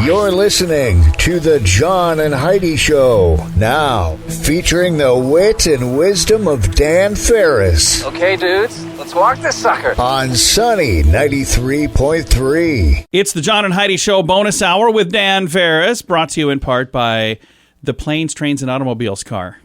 You're listening to the John and Heidi Show, now featuring the wit and wisdom of Dan Farris. Okay, dudes, let's walk this sucker. On Sunny 93.3. It's the John and Heidi Show bonus hour with Dan Farris, brought to you in part by the Planes, Trains, and Automobiles car.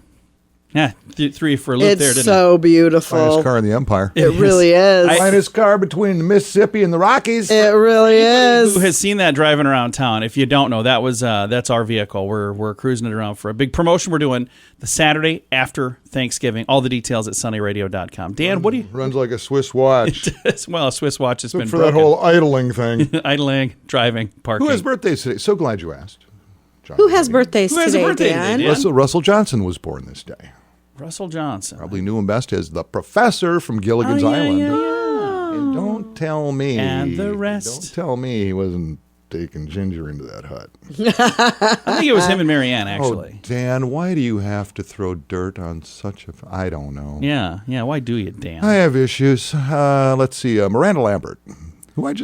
Yeah, three for a loop there, didn't It's so beautiful. Finest car in the empire. It really is. Finest car between the Mississippi and the Rockies. It really is. Who has seen that driving around town? If you don't know, that's our vehicle. We're cruising it around for a big promotion we're doing the Saturday after Thanksgiving. All the details at sunnyradio.com. Dan, what do you... Runs like a Swiss watch. Well, a Swiss watch has been for broken. that whole idling thing. Idling, driving, parking. Who has birthdays today? So glad you asked. John Who has Heidi. birthdays Who has a today, birthday Dan? today, Dan? Russell Johnson was born this day. Russell Johnson. Probably knew him best as the professor from Gilligan's Island. Yeah. And don't tell me. And the rest. Don't tell me he wasn't taking Ginger into that hut. I think it was him and Marianne, actually. Oh, Dan, why do you have to throw dirt on such a... I don't know. Yeah. Why do you, Dan? I have issues. Let's see. Miranda Lambert.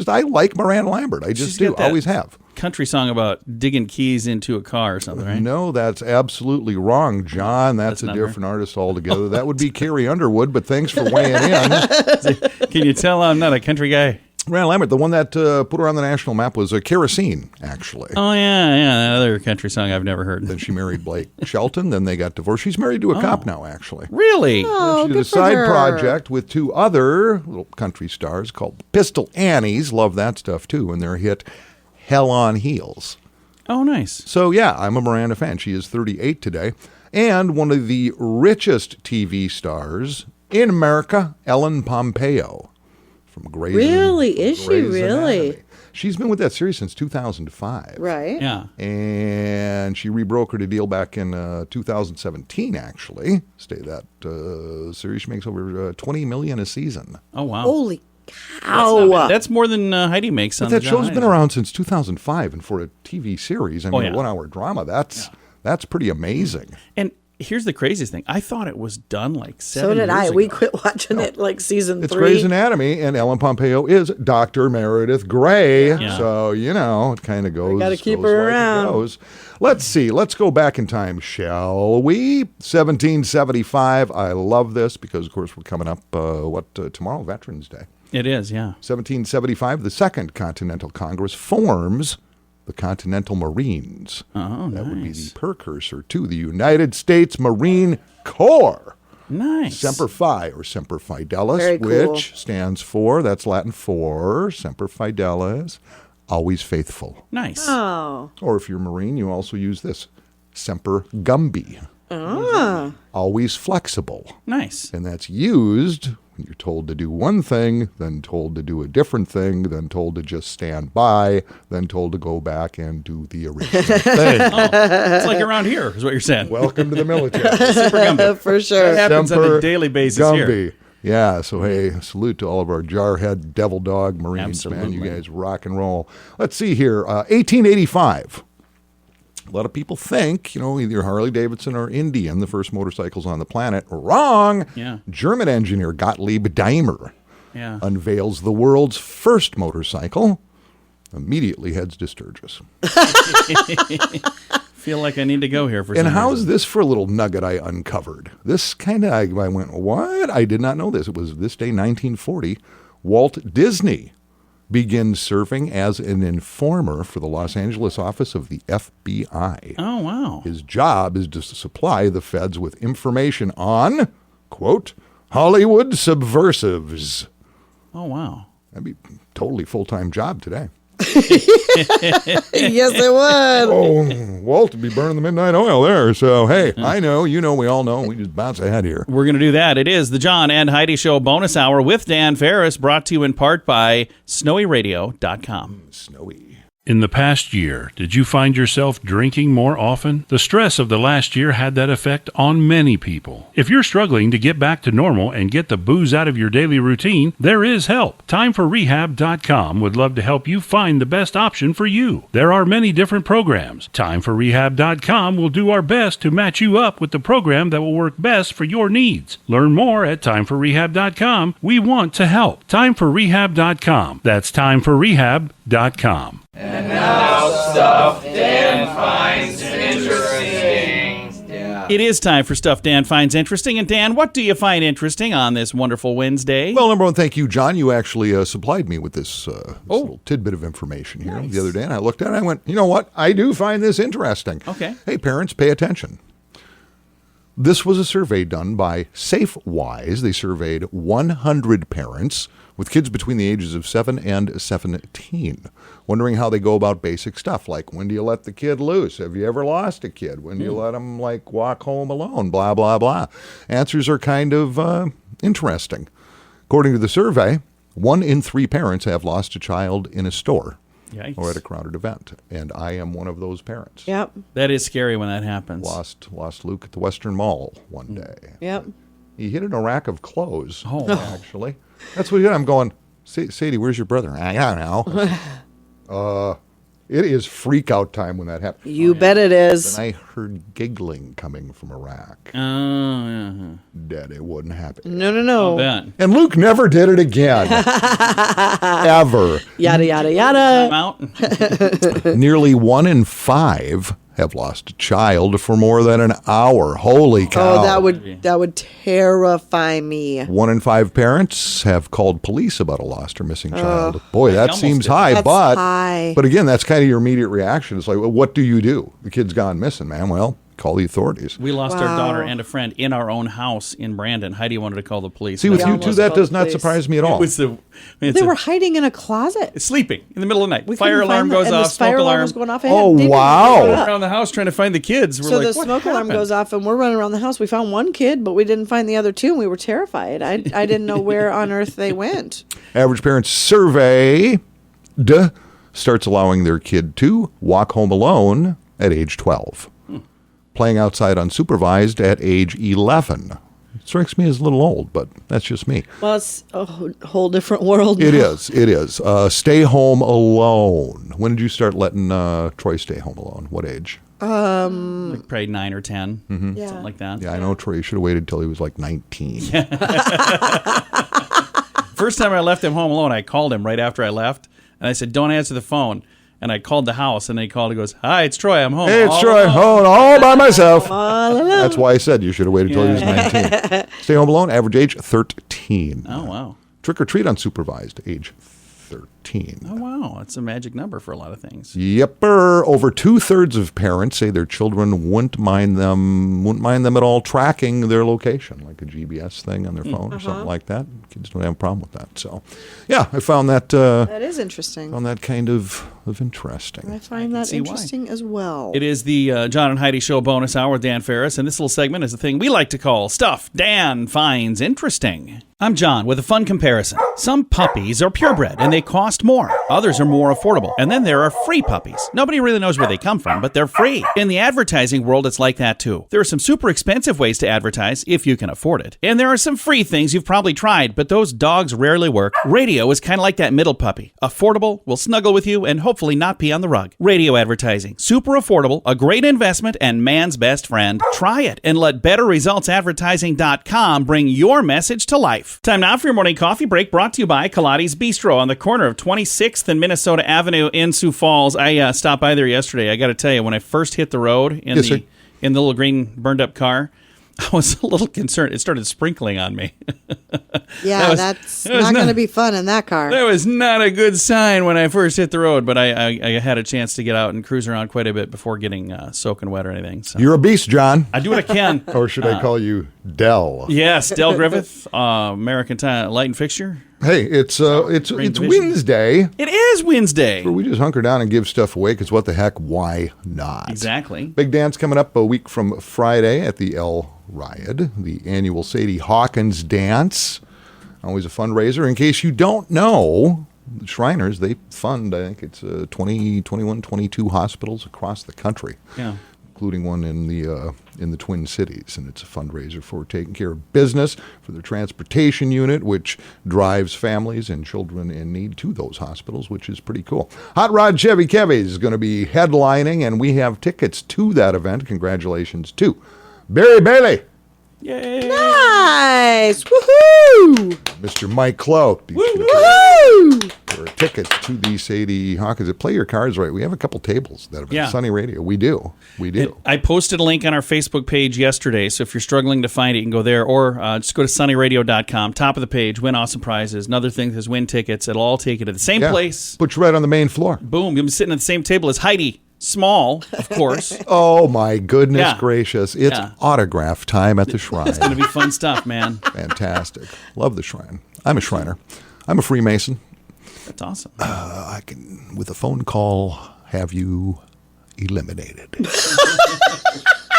I like Miranda Lambert. I just She's do. got that Always have. Country song about digging keys into a car or something, right? No, that's absolutely wrong, John. That's a not her. different artist altogether. That would be Carrie Underwood, but thanks for weighing in. Can you tell I'm not a country guy? Miranda Lambert, the one that put her on the national map was Kerosene, actually. Oh, yeah, that other country song I've never heard. Then she married Blake Shelton. Then they got divorced. She's married to a cop now, actually. Really? Oh, She did good a for side her. project with two other little country stars called Pistol Annies. Love that stuff, too. And their hit, Hell on Heels. Oh, nice. So, yeah, I'm a Miranda fan. She is 38 today. And one of the richest TV stars in America, Ellen Pompeo. From Grey's Really? Is she Grey's really? Anatomy. She's been with that series since 2005. Right. Yeah. And she rebrokered a deal back in 2017, actually. That series, she makes over $20 million a season. Oh, wow. Holy cow. That's more than Heidi makes on But that the John show's Heidi been Show. around since 2005, and for a TV series, I mean, yeah. a 1-hour drama, that's pretty amazing. And here's the craziest thing. I thought it was done like 7 So did years I. ago. We quit watching it like season It's 3. Grey's Anatomy, and Ellen Pompeo is Dr. Meredith Grey. Yeah. So, it kind of goes. gotta keep goes her like it around. goes. Let's see. Let's go back in time, shall we? 1775. I love this because, of course, we're coming up, tomorrow? Veterans Day. It is, yeah. 1775, the Second Continental Congress forms the Continental Marines. Oh, That would be nice. the precursor to the United States Marine Corps. Nice. Semper Fi, or Semper Fidelis, Very cool. which stands for, that's Latin for, Semper Fidelis, always faithful. Nice. Oh. Or if you're a Marine, you also use this, Semper Gumby, always flexible. Nice. And that's used when you're told to do one thing, then told to do a different thing, then told to just stand by, then told to go back and do the original thing. It's like around here, is what you're saying. Welcome to the military. Super Gumby. For sure. That happens on a Semper daily basis Gumby. here. Yeah, so hey, salute to all of our jarhead, devil dog Marines, man. You Absolutely. guys rock and roll. Let's see here. 1885. A lot of people think, either Harley Davidson or Indian, the first motorcycles on the planet. Wrong. Yeah. German engineer Gottlieb Daimler Yeah. unveils the world's first motorcycle. Immediately heads to Sturgis. Feel like I need to go here for And some how's reason. this for a little nugget I uncovered? This kind of, I went, what? I did not know this. It was this day, 1940. Walt Disney begins serving as an informer for the Los Angeles office of the FBI. Oh, wow. His job is to supply the feds with information on, quote, Hollywood subversives. Oh, wow. That'd be a totally full-time job today. Yes, it would. Oh, Walt would be burning the midnight oil there. So, hey, I know, we all know. We just bounce ahead here. We're going to do that. It is the John and Heidi Show bonus hour with Dan Farris, brought to you in part by SnowyRadio.com. Snowy. In the past year, did you find yourself drinking more often? The stress of the last year had that effect on many people. If you're struggling to get back to normal and get the booze out of your daily routine, there is help. TimeForRehab.com would love to help you find the best option for you. There are many different programs. TimeForRehab.com will do our best to match you up with the program that will work best for your needs. Learn more at TimeForRehab.com. We want to help. TimeForRehab.com. That's TimeForRehab.com. It is time for Stuff Dan Finds Interesting. And Dan, what do you find interesting on this wonderful Wednesday? Well, number one, thank you, John. You actually supplied me with this little tidbit of information here the other day. And I looked at it and I went, you know what? I do find this interesting. Okay. Hey, parents, pay attention. This was a survey done by SafeWise. They surveyed 100 parents with kids between the ages of 7 and 17, wondering how they go about basic stuff like, when do you let the kid loose? Have you ever lost a kid? When do you let them walk home alone? Blah, blah, blah. Answers are kind of interesting. According to the survey, 1 in 3 parents have lost a child in a store. Yikes. Or at a crowded event, and I am one of those parents. Yep. That is scary when that happens. Lost Luke at the Western Mall one day. Yep. He hid in a rack of clothes. Oh. Actually, that's what he did. I'm going, Sadie, where's your brother? I don't know. It is freak out time when that happens. You bet it is. And I heard giggling coming from a rack. Oh, yeah. Dead, it wouldn't happen. No. Ben. And Luke never did it again. Ever. Yada, yada, yada. I'm out. Nearly 1 in 5 have lost a child for more than an hour. Holy cow. Oh, that would terrify me. 1 in 5 parents have called police about a lost or missing child. Boy, that almost seems did. high, That's but high. but again, that's kind of your immediate reaction. It's like, well, what do you do? The kid's gone missing, man. Well, call the authorities. We lost Wow. our daughter and a friend in our own house in Brandon. Heidi wanted to call the police. See, with We you almost two, that called does the not police. surprise me at all. They were hiding in a closet. sleeping in the middle of the night. We Fire couldn't alarm find them, goes and off, the smoke fire alarm alarm. was going off. Oh, They didn't wow. wake up. Around the house trying to find the kids. We're So like, the what smoke alarm happened? goes off, and we're running around the house. We found one kid, but we didn't find the other 2, and we were terrified. I didn't know where on earth they went. Average parents survey starts allowing their kid to walk home alone at age 12. Playing outside unsupervised at age 11. It strikes me as a little old, but that's just me. Well, it's a whole different world. It now. is. It is. Stay home alone. When did you start letting Troy stay home alone? What age? Like probably 9 or 10, Yeah. something like that. Yeah, I know Troy should have waited till he was like 19. First time I left him home alone, I called him right after I left, and I said, "Don't answer the phone." And I called the house, and they called. He goes, "Hi, it's Troy. I'm home." Hey, it's all Troy. alone." Home all by myself. All alone. That's why I said you should have waited till he was 19. Stay home alone. Average age 13. Oh wow. Trick or treat unsupervised. Age 13. Oh wow. That's a magic number for a lot of things. Yepper. Over 2/3 of parents say their children wouldn't mind them at all tracking their location, like a GPS thing on their phone or something like that. Kids don't have a problem with that. So, yeah, I found that That is interesting. kind of interesting. I find that see why. interesting as well. It is the John and Heidi Show bonus hour with Dan Farris, and this little segment is a thing we like to call Stuff Dan Finds Interesting. I'm John with a fun comparison. Some puppies are purebred and they cost more. Others are more affordable. And then there are free puppies. Nobody really knows where they come from, but they're free. In the advertising world, it's like that too. There are some super expensive ways to advertise if you can afford it. And there are some free things you've probably tried, but those dogs rarely work. Radio is kind of like that middle puppy. Affordable, will snuggle with you, and hopefully not pee on the rug. Radio advertising. Super affordable, a great investment, and man's best friend. Try it and let BetterResultsAdvertising.com bring your message to life. Time now for your morning coffee break, brought to you by Kaladi's Bistro on the corner of 26th and Minnesota Avenue in Sioux Falls. I stopped by there yesterday. I got to tell you, when I first hit the road in Yes, sir. in the little green burned up car, I was a little concerned. It started sprinkling on me. Yeah, that's not going to be fun in that car. That was not a good sign when I first hit the road, but I had a chance to get out and cruise around quite a bit before getting soaking wet or anything. So You're a beast, John. I do what I can. Or should I call you Dell? Yes, Del Griffith, American Light and Fixture. Hey, it's Division. Wednesday. It is Wednesday. Where we just hunker down and give stuff away, because what the heck, why not? Exactly. Big dance coming up a week from Friday at the El Riad, the annual Sadie Hawkins dance. Always a fundraiser. In case you don't know, the Shriners, they fund, I think it's 20, 21, 22 hospitals across the country. Yeah. Including one in the Twin Cities, and it's a fundraiser for taking care of business for their transportation unit, which drives families and children in need to those hospitals, which is pretty cool. Hot Rod Chevy Kevy's is going to be headlining, and we have tickets to that event. Congratulations to Barry Bailey. Yay! Nice! Woohoo! Mr. Mike Clout. Woohoo! For tickets to the Sadie Hawkins. Play your cards right. We have a couple tables that have been Sunny Radio. We do. I posted a link on our Facebook page yesterday, so if you're struggling to find it, you can go there, or just go to sunnyradio.com. Top of the page, win awesome prizes. Another thing is win tickets. It'll all take you to the same place. Put you right on the main floor. Boom. You'll be sitting at the same table as Heidi. Small, of course. Oh, my goodness gracious. It's autograph time at the Shrine. It's going to be fun stuff, man. Fantastic. Love the Shrine. I'm a Shriner. I'm a Freemason. That's awesome. I can, with a phone call, have you eliminated.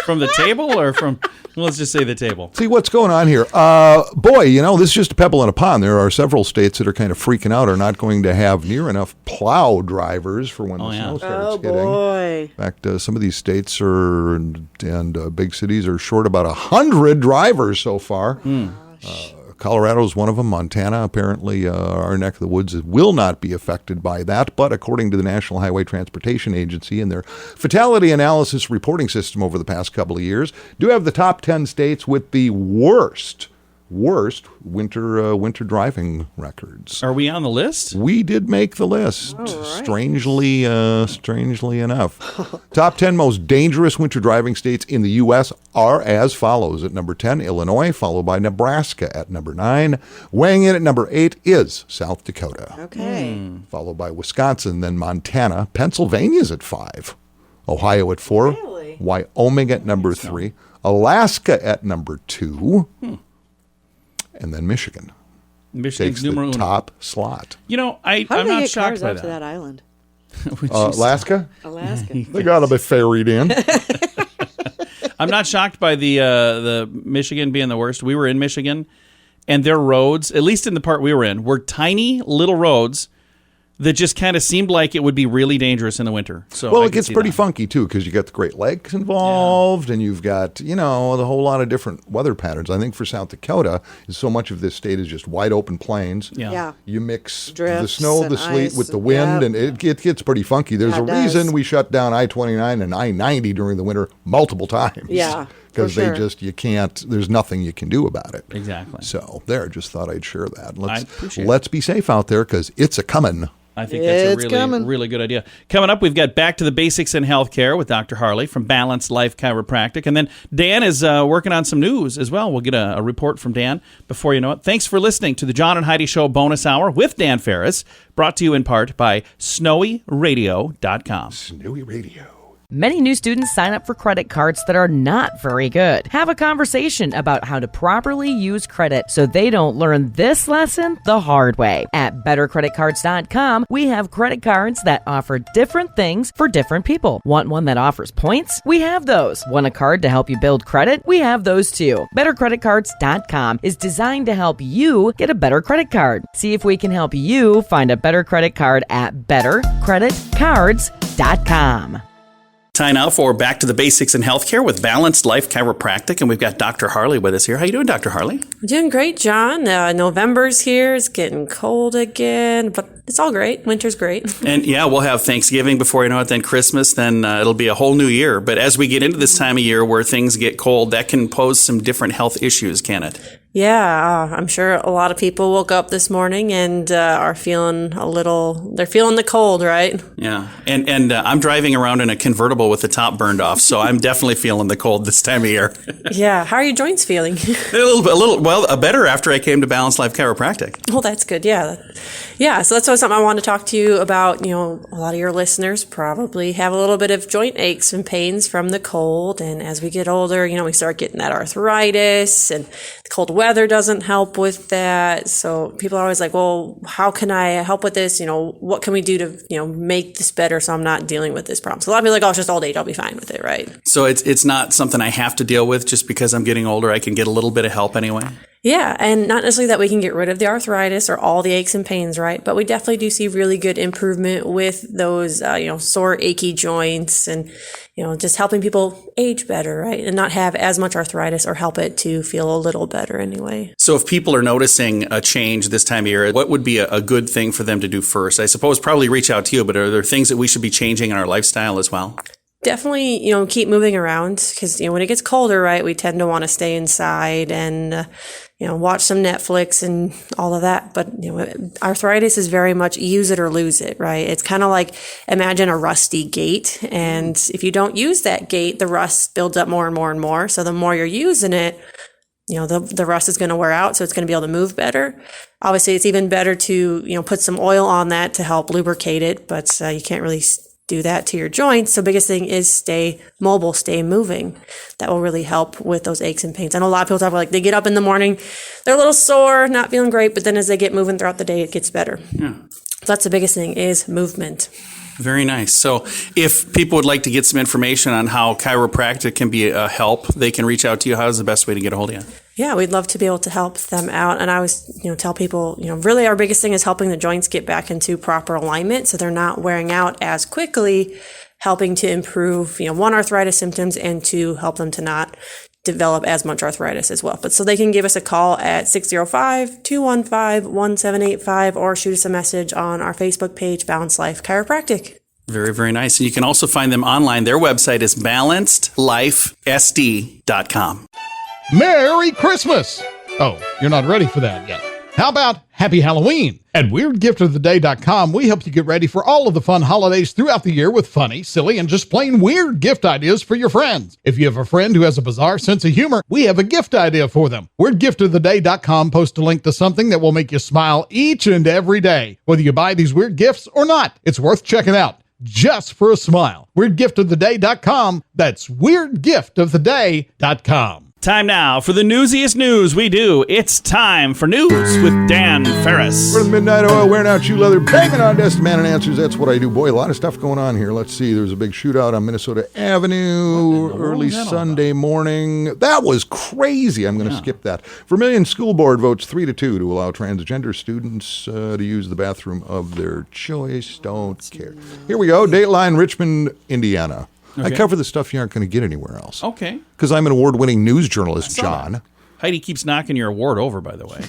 From the table or from, let's just say the table. See what's going on here. Boy, this is just a pebble in a pond. There are several states that are kind of freaking out, are not going to have near enough plow drivers for when the snow starts hitting. Boy. In fact, some of these states and big cities are short about 100 drivers so far. Colorado is one of them. Montana, apparently, our neck of the woods will not be affected by that. But according to the National Highway Transportation Agency and their fatality analysis reporting system over the past couple of years, do have the top 10 states with the worst winter driving records. Are we on the list? We did make the list. Right. Strangely enough. Top 10 most dangerous winter driving states in the U.S. are as follows. At number 10, Illinois, followed by Nebraska at number 9. Weighing in at number 8 is South Dakota. Okay. Followed by Wisconsin, then Montana. Pennsylvania's at 5. Ohio at 4. Really? Wyoming at number 3. Alaska at number 2. And then Michigan Michigan's takes the numero uno. top slot. How I'm do they not get shocked cars by out to that that. island? Alaska? Alaska. They got to be ferried in. I'm not shocked by the Michigan being the worst. We were in Michigan, and their roads, at least in the part we were in, were tiny little roads that just kind of seemed like it would be really dangerous in the winter. So Well, it gets pretty funky, too, because you got the Great Lakes involved, and you've got, a whole lot of different weather patterns. I think for South Dakota, so much of this state is just wide open plains. Yeah. You mix the Drifts snow, the and sleet ice with the and- wind, yep. and it gets pretty funky. There's Yeah, a it does. reason we shut down I-29 and I-90 during the winter multiple times. Yeah, Because for sure. you can't, there's nothing you can do about it. Exactly. So, just thought I'd share that. I appreciate it. Let's be safe out there, because it's a coming. I think that's It's a coming. really good idea. Coming up, we've got Back to the Basics in Healthcare with Dr. Harley from Balanced Life Chiropractic. And then Dan is working on some news as well. We'll get a report from Dan before you know it. Thanks for listening to the John and Heidi Show bonus hour with Dan Farris, brought to you in part by SnowyRadio.com. Snowy Radio. Many new students sign up for credit cards that are not very good. Have a conversation about how to properly use credit so they don't learn this lesson the hard way. At bettercreditcards.com, we have credit cards that offer different things for different people. Want one that offers points? We have those. Want a card to help you build credit? We have those too. Bettercreditcards.com is designed to help you get a better credit card. See if we can help you find a better credit card at bettercreditcards.com. Time now for Back to the Basics in Healthcare with Balanced Life Chiropractic. And we've got Dr. Harley with us here. How you doing, Dr. Harley? I'm doing great, John. November's here. It's getting cold again, but it's all great. Winter's great. And yeah, we'll have Thanksgiving before you know it, then Christmas, then it'll be a whole new year. But as we get into this time of year where things get cold, that can pose some different health issues, can it? Yeah, I'm sure a lot of people woke up this morning and are feeling they're feeling the cold, right? Yeah. And I'm driving around in a convertible with the top burned off, so I'm definitely feeling the cold this time of year. Yeah. How are your joints feeling? Better after I came to Balanced Life Chiropractic. Well, that's good. Yeah. Yeah. So that's something I want to talk to you about. A lot of your listeners probably have a little bit of joint aches and pains from the cold. And as we get older, we start getting that arthritis, and the cold weather doesn't help with that. So people are always like, well, how can I help with this? What can we do to, make this better so I'm not dealing with this problem? So a lot of people are like, oh, it's just old age. I'll be fine with it, right? So it's not something I have to deal with just because I'm getting older. I can get a little bit of help anyway. Yeah, and not necessarily that we can get rid of the arthritis or all the aches and pains, right? But we definitely do see really good improvement with those, sore, achy joints and, just helping people age better, right? And not have as much arthritis or help it to feel a little better anyway. So if people are noticing a change this time of year, what would be a good thing for them to do first? I suppose probably reach out to you, but are there things that we should be changing in our lifestyle as well? Definitely, keep moving around because, when it gets colder, right, we tend to want to stay inside and, watch some Netflix and all of that. But, arthritis is very much use it or lose it, right? It's kind of like imagine a rusty gate. And if you don't use that gate, the rust builds up more and more and more. So the more you're using it, the rust is going to wear out. So it's going to be able to move better. Obviously, it's even better to, put some oil on that to help lubricate it. But you can't really do that to your joints. So biggest thing is stay mobile, stay moving. That will really help with those aches and pains. I know a lot of people talk about they get up in the morning, they're a little sore, not feeling great, but then as they get moving throughout the day, it gets better. Yeah. So that's the biggest thing is movement. Very nice. So if people would like to get some information on how chiropractic can be a help, they can reach out to you. How's the best way to get a hold of you? Yeah, we'd love to be able to help them out. And I always, tell people, really our biggest thing is helping the joints get back into proper alignment so they're not wearing out as quickly, helping to improve, one, arthritis symptoms, and two, help them to not develop as much arthritis as well. But so they can give us a call at 605-215-1785 or shoot us a message on our Facebook page, Balanced Life Chiropractic. Very, very nice. And you can also find them online. Their website is balancedlifesd.com. Merry Christmas! Oh, you're not ready for that yet. How about Happy Halloween? At WeirdGiftOfTheDay.com, we help you get ready for all of the fun holidays throughout the year with funny, silly, and just plain weird gift ideas for your friends. If you have a friend who has a bizarre sense of humor, we have a gift idea for them. WeirdGiftOfTheDay.com posts a link to something that will make you smile each and every day. Whether you buy these weird gifts or not, it's worth checking out. Just for a smile. WeirdGiftOfTheDay.com. That's WeirdGiftOfTheDay.com. Time now for the newsiest news we do. It's time for news with Dan Farris. We're the Midnight Oil, wearing out shoe leather, banging on desk man and answers. That's what I do. Boy, a lot of stuff going on here. Let's see. There's a big shootout on Minnesota Avenue early Sunday morning. That was crazy. I'm going to skip that. Vermilion School Board votes 3-2 to allow transgender students to use the bathroom of their choice. Don't care. Here we go. Dateline, Richmond, Indiana. Okay. I cover the stuff you aren't going to get anywhere else. Okay. Because I'm an award-winning news journalist, John. Heidi keeps knocking your award over, by the way.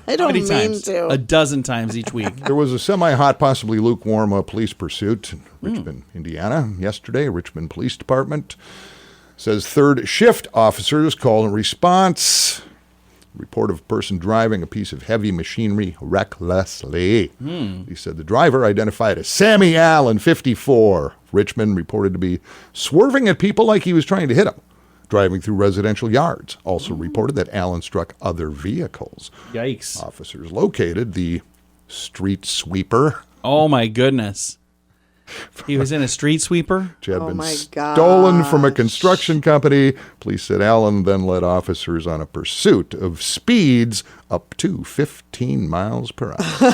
I don't mean times? to. A dozen times each week. There was a semi-hot, possibly lukewarm police pursuit in Richmond, Indiana, yesterday. Richmond Police Department says third shift officers called in response. Report of a person driving a piece of heavy machinery recklessly. He said the driver, identified as Sammy Allen, 54. Richmond reported to be swerving at people like he was trying to hit them, driving through residential yards. Also reported that Allen struck other vehicles. Yikes. Officers located the street sweeper. Oh, my goodness. He was in a street sweeper? Which had been stolen from a construction company. Police said Allen then led officers on a pursuit of speeds up to 15 miles per hour.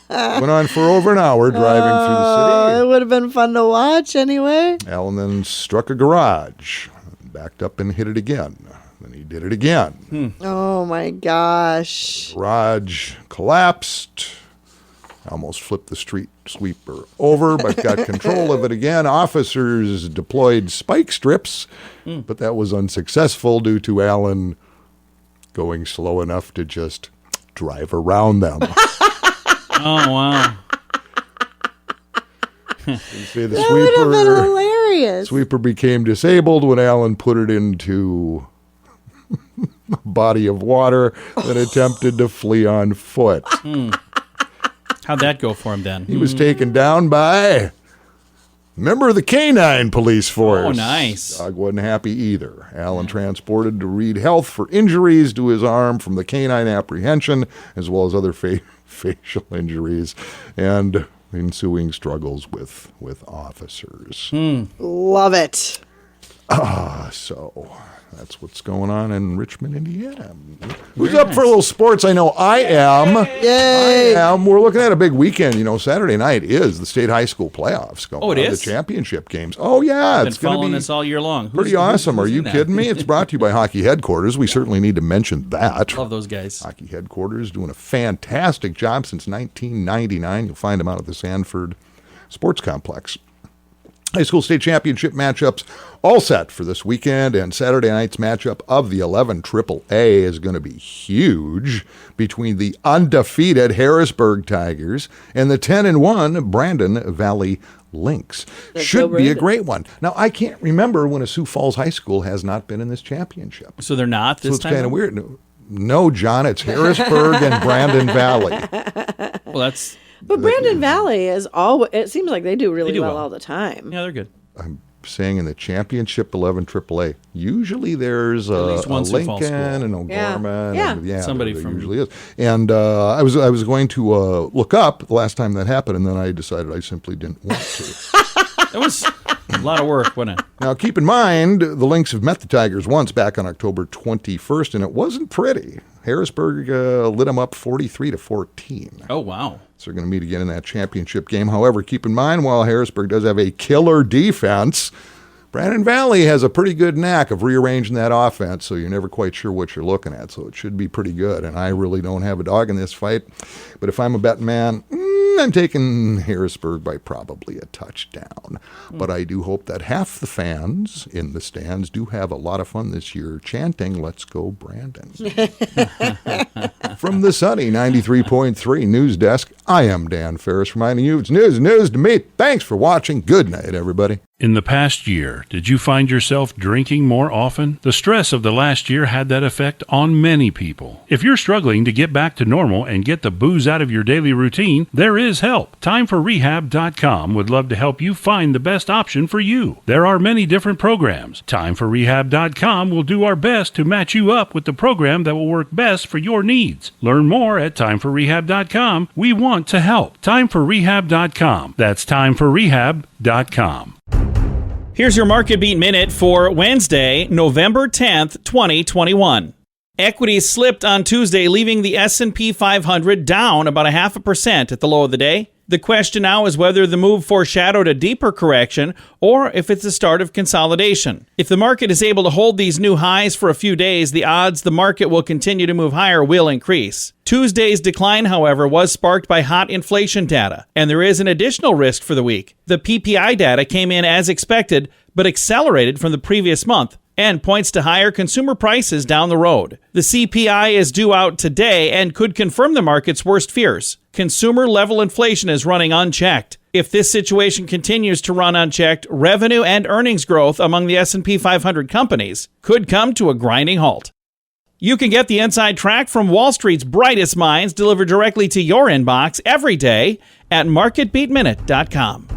Went on for over an hour driving through the city. It would have been fun to watch anyway. Allen then struck a garage, backed up and hit it again. Then he did it again. Oh my gosh. Garage collapsed. Almost flipped the street sweeper over, but got control of it again. Officers deployed spike strips, but that was unsuccessful due to Allen going slow enough to just drive around them. Oh, wow. You see, the That would have been hilarious. sweeper became disabled when Allen put it into a body of water and attempted to flee on foot. How'd that go for him then? He was taken down by a member of the canine police force. Oh, nice. Dog wasn't happy either. Allen transported to Reed Health for injuries to his arm from the canine apprehension, as well as other facial injuries and ensuing struggles with officers. Love it. So that's what's going on in Richmond, Indiana. Who's up for a little sports? I know I am. Yay. We're looking at a big weekend. Saturday night is the state high school playoffs going on. Oh, it is? The championship games. Oh, yeah. I've It's been going to following be this all year long. pretty awesome. Are you that? kidding me? It's brought to you by Hockey Headquarters. We certainly need to mention that. Love those guys. Hockey Headquarters doing a fantastic job since 1999. You'll find them out at the Sanford Sports Complex. High school state championship matchups all set for this weekend, and Saturday night's matchup of the 11 AAA is going to be huge between the undefeated Harrisburg Tigers and the 10-1 Brandon Valley Lynx. That's Should so be a branded. great one. Now, I can't remember when a Sioux Falls high school has not been in this championship. So they're not So this it's time? kind of weird. No, John, it's Harrisburg and Brandon Valley. Well, that's... But Brandon Valley is always, it seems like they do really They do well well. all the time. Yeah, they're good. I'm saying in the championship 11 AAA, usually there's a least one Sioux Falls Lincoln school. and O'Gorman. Yeah. And, Somebody there from- usually is. And I was going to look up the last time that happened, and then I decided I simply didn't want to. That was a lot of work, wasn't it? Now, keep in mind, the Lynx have met the Tigers once back on October 21st, and it wasn't pretty. Harrisburg lit them up 43-14. Oh, wow. So they're going to meet again in that championship game. However, keep in mind, while Harrisburg does have a killer defense, Brandon Valley has a pretty good knack of rearranging that offense, so you're never quite sure what you're looking at. So it should be pretty good. And I really don't have a dog in this fight. But if I'm a betting man, I'm taking Harrisburg by probably a touchdown. But I do hope that half the fans in the stands do have a lot of fun this year chanting, "Let's go, Brandon." From the sunny 93.3 News Desk, I am Dan Farris reminding you it's news to me. Thanks for watching. Good night, everybody. In the past year, did you find yourself drinking more often? The stress of the last year had that effect on many people. If you're struggling to get back to normal and get the booze out of your daily routine, there is help. TimeForRehab.com would love to help you find the best option for you. There are many different programs. TimeForRehab.com will do our best to match you up with the program that will work best for your needs. Learn more at TimeForRehab.com. We want to help. TimeForRehab.com. That's TimeForRehab.com. Here's your Market Beat Minute for Wednesday, November 10th, 2021. Equities slipped on Tuesday, leaving the S&P 500 down about 0.5% at the low of the day. The question now is whether the move foreshadowed a deeper correction or if it's the start of consolidation. If the market is able to hold these new highs for a few days, the odds the market will continue to move higher will increase. Tuesday's decline, however, was sparked by hot inflation data, and there is an additional risk for the week. The PPI data came in as expected, but accelerated from the previous month, and points to higher consumer prices down the road. The CPI is due out today and could confirm the market's worst fears. Consumer-level inflation is running unchecked. If this situation continues to run unchecked, revenue and earnings growth among the S&P 500 companies could come to a grinding halt. You can get the inside track from Wall Street's brightest minds delivered directly to your inbox every day at marketbeatminute.com.